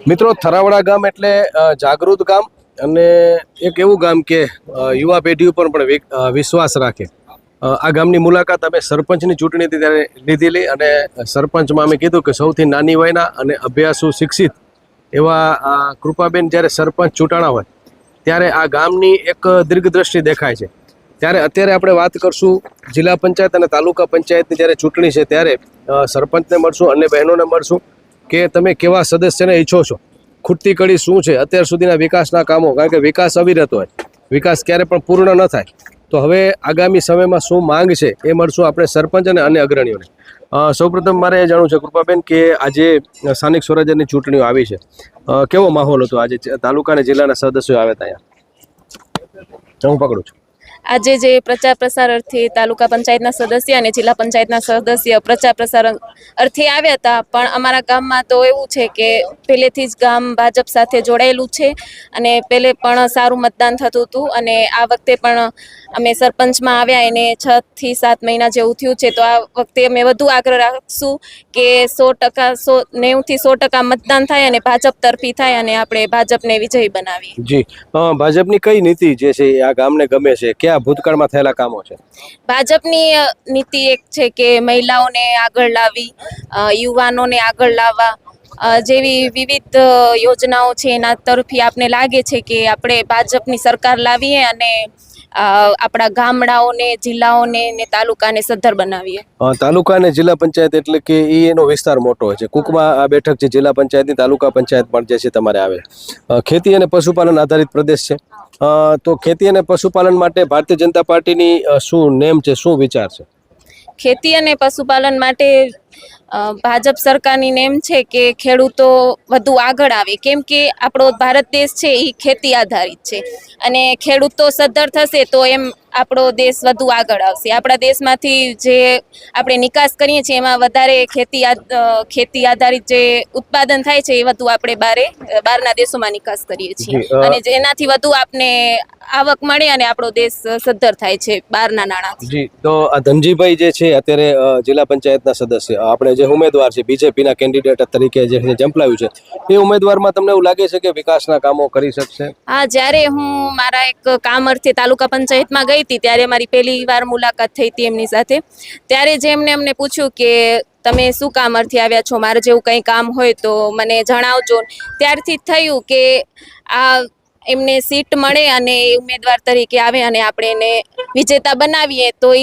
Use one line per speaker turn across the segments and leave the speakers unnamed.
મિત્રો, થરાવડા ગામ એટલે જાગૃત ગામ અને એક એવું ગામ કે યુવા પેઢી ઉપર પણ વિશ્વાસ રાખે. આ ગામની મુલાકાત અમે સરપંચની ચૂંટણી હતી ત્યારે લીધેલી અને સરપંચમાં અમે કીધું કે સૌથી નાની વયના અને અભ્યાસુ શિક્ષિત એવા કૃપાબેન જ્યારે સરપંચ ચૂંટાણા હોય ત્યારે આ ગામની એક દીર્ઘદ્રષ્ટિ દેખાય છે. ત્યારે અત્યારે આપણે વાત કરશું જિલ્લા પંચાયત અને તાલુકા પંચાયતની જ્યારે ચૂંટણી છે ત્યારે સરપંચને મળશું અને બહેનોને મળશું કે તમે કેવા સદસ્યને ઈચ્છો છો, ખૂટતી કડી શું છે, અત્યાર સુધીના વિકાસના કામો, કારણ કે વિકાસ અવિરત હોય, વિકાસ ક્યારે પણ પૂર્ણ ન થાય. તો હવે આગામી સમયમાં શું માંગ છે એ મળશું આપણે સરપંચ અને અન્ય અગ્રણીઓને. સૌપ્રથમ મારે એ જાણવું છે કૃપાબેન કે આજે સ્થાનિક સ્વરાજ્યની ચૂંટણીઓ આવી છે, કેવો માહોલ હતો આજે? તાલુકા અને જિલ્લાના સદસ્યો આવ્યા હતા અહીંયા, હું પકડું છું.
આજે જે પ્રચાર પ્રસાર અર્થે તાલુકા પંચાયતના સદસ્ય અને જિલ્લા પંચાયતના સદસ્ય પ્રચાર પ્રસાર અર્થે આવ્યા હતા. પણ અમારા ગામમાં તો એવું છે કે પહેલેથી જ ગામ ભાજપ સાથે જોડાયેલું છે અને પહેલે પણ સારું મતદાન થતું હતું અને આ વખતે પણ અમે સરપંચમાં આવ્યા એને 6 થી 7 મહિના જેવું થયું છે. તો આ વખતે અમે વધુ આગ્રહ રાખશું કે 100% 90 થી 100% મતદાન થાય અને ભાજપ તરફી થાય અને આપણે ભાજપને વિજયી બનાવીએ.
જી, ભાજપની કઈ નીતિ જે છે આ ગામને ગમે છે? ક્યાં ભૂતકાળમાં થયેલા કામો છે?
ભાજપની નીતિ એક છે કે મહિલાઓને આગળ લાવી, યુવાનોને આગળ લાવવા જેવી વિવિધ યોજનાઓ છે. એના તરફી આપને લાગે છે કે આપણે ભાજપની સરકાર લાવીએ અને આપણા ગામડાઓને, જિલ્લાઓને ને તાલુકાને સદ્ધર બનાવીએ.
તાલુકા અને જિલ્લા પંચાયત એટલે કે એનો વિસ્તાર મોટો હોય છે. કુકમાં આ બેઠક છે જિલ્લા પંચાયતની, તાલુકા પંચાયત પણ જે છે તમારે આવે. ખેતી અને પશુપાલન આધારિત પ્રદેશ છે. તો ખેતી અને પશુપાલન માટે ભારતીય જનતા પાર્ટીની શું નેમ છે, શું વિચાર છે?
ખેતી અને પશુપાલન માટે ભાજપ સરકારની નેમ છે કે ખેડૂતો વધુ આગળ આવે, કેમ કે આપણો ભારત દેશ છે એ ખેતી આધારિત છે અને ખેડૂતો સદ્ધર થશે તો એમ આપણો દેશ વધુ આગળ આવશે. આપણા દેશમાંથી જે આપણે નિકાસ કરીએ છીએ એમાં વધારે ખેતી આધારિત જે ઉત્પાદન થાય છે એ વધુ આપણે બહારના દેશોમાં નિકાસ કરીએ છીએ અને એનાથી વધુ આપને આવક મળે અને આપણો દેશ સદ્ધર થાય છે બહારના નાણાંથી.
જી, તો આ ધનજીભાઈ જે છે અત્યારે જિલ્લા પંચાયતના સદસ્ય, આપણે જે ઉમેદવાર છે બીજેપીના કેન્ડિડેટ તરીકે જે જંપલાવ્યું છે, એ ઉમેદવારમાં તમને એવું લાગે છે કે વિકાસના કામો કરી શકશે?
હા, જ્યારે હું મારા એક કામ અર્થે તાલુકા પંચાયતમાં ગઈ હતી ત્યારે મારી પહેલી વાર મુલાકાત થઈ હતી એમની સાથે. ત્યારે જે અમને પૂછ્યું કે તમે શું કામ અર્થે આવ્યા છો, મારે જેવું કંઈ કામ હોય તો મને જણાવજો. ત્યારથી થયું કે આ એમને સીટ મળે અને ઉમેદવાર તરીકે આવે અને આપણે એને વિજેતા બનાવીએ તો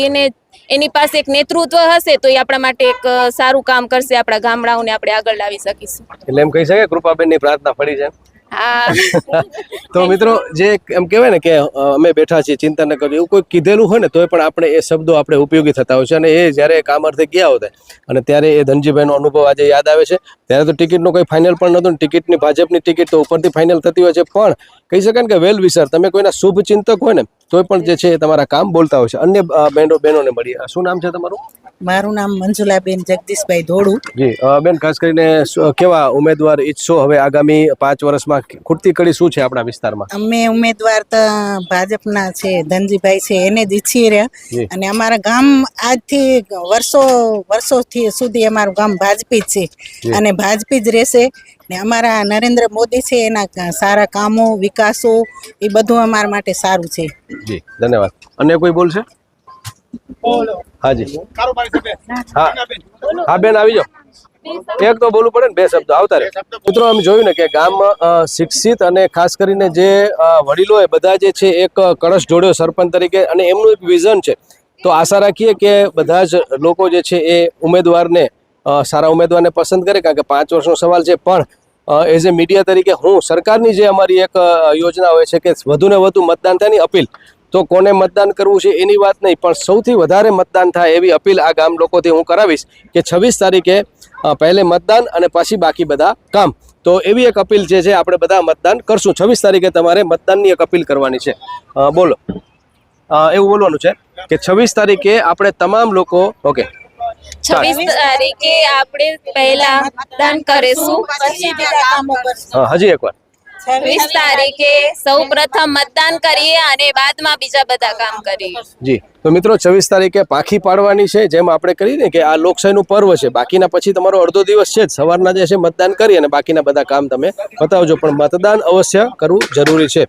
એની પાસે એક નેતૃત્વ હશે તો એ આપણા માટે એક સારું કામ કરશે, આપણા ગામડાઓને આપણે આગળ લાવી શકીશું.
એટલે એમ કહી શકાય કૃપાબેનની પ્રાર્થના ફળી છે.
હા.
તો મિત્રો, જે એમ કહેવાય ને કે અમે બેઠા છીએ, ચિંતા ન કરજો, એવું કોઈ કીધેલું હોય ને તોય પણ આપણે એ શબ્દો આપણે ઉપયોગી થતા હોય છે અને એ જ્યારે કામ અર્થે ગયા હોતા અને ત્યારે એ ધનજીભાઈનો અનુભવ આજે યાદ આવે છે. ત્યારે તો ટિકિટનું કોઈ ફાઇનલ પણ નહોતું, ટિકિટની ભાજપની ટિકિટ તો ઉપરથી ફાઇનલ થતી હોય છે. પણ કહી શકાય ને કે વેલ વિસર, તમે કોઈના શુભ ચિંતક હોય ને તોય પણ જે છે એ તમારા કામ બોલતા હોય છે. અન્ય બહેનોને મળીએ. શું નામ છે તમારું?
મારું નામ મંજુલાબેન જગદીશભાઈ ધોળુ.
જી બેન, ખાસ કરીને કેવા ઉમેદવાર ઈચ્છો હવે આગામી 5 વર્ષમાં? ખૂટતી કડી શું છે આપણા વિસ્તારમાં?
અમે ઉમેદવાર તો ભાજપના છે, ધનજીભાઈ છે, એને જ ઈચ્છી રહ્યા અને અમારા ગામ આજથી વર્ષોથી સુધી અમારું ગામ ભાજપી જ છે અને ભાજપી જ રહેશે. ને અમારા નરેન્દ્ર મોદી છે એના સારા કામો, વિકાસો એ બધું અમારા માટે સારું છે.
જી, ધન્યવાદ. અન્ય કોઈ બોલશે? હાજી, હા બેન આવી જાઓ. એક તો બોલવું પડે ને, 2 શબ્દો આવતા રહે. મિત્રો, અમે જોયું ને કે ગામમાં શિક્ષિત અને ખાસ કરીને જે વડીલોએ બધા જે છે એક કળશ જોડ્યો સરપંચ તરીકે અને એમનું એક વિઝન છે. તો આશા રાખીએ કે બધા જ લોકો જે છે એ ઉમેદવારને સારા ઉમેદવારને પસંદ કરે, કારણ કે 5 વર્ષનો સવાલ છે. પણ એઝ એ મીડિયા તરીકે હું સરકારની જે અમારી એક યોજના હોય છે કે વધુને વધુ મતદાન થાય ની અપીલ, તો કોને મતદાન કરવું છે એની વાત નહીં, પણ સૌથી વધારે મતદાન થાય એવી અપીલ આ ગામ લોકોથી હું કરાવીશ કે 26 તારીખે પહેલે મતદાન અને પછી બાકી બધા કામ. તો એવી એક અપીલ જે છે આપણે બધા મતદાન કરશું. 26 તારીખે તમારે મતદાનની એક અપીલ કરવાની છે. બોલો, એવું બોલવાનું છે કે 26 તારીખે આપણે તમામ લોકો, ઓકે,
26 તારીખે આપણે પહેલા મતદાન કરીશું, પછી બીજા કામો કરશું.
હજી એકવાર
20 તારીખે સૌ પ્રથમ મતદાન કરીએ અને બાદમાં બીજા બધા કામ કરીએ.
જી, તો મિત્રો 24 તારીખે પાખી પાડવાની છે, જેમ આપણે કરીને કે આ લોકશાહીનું પર્વ છે. બાકીના પછી તમારો અડધો દિવસ છે જ, સવારના જે છે મતદાન કરી અને બાકીના બધા કામ તમે બતાવજો, પણ મતદાન અવશ્ય કરવું જરૂરી છે.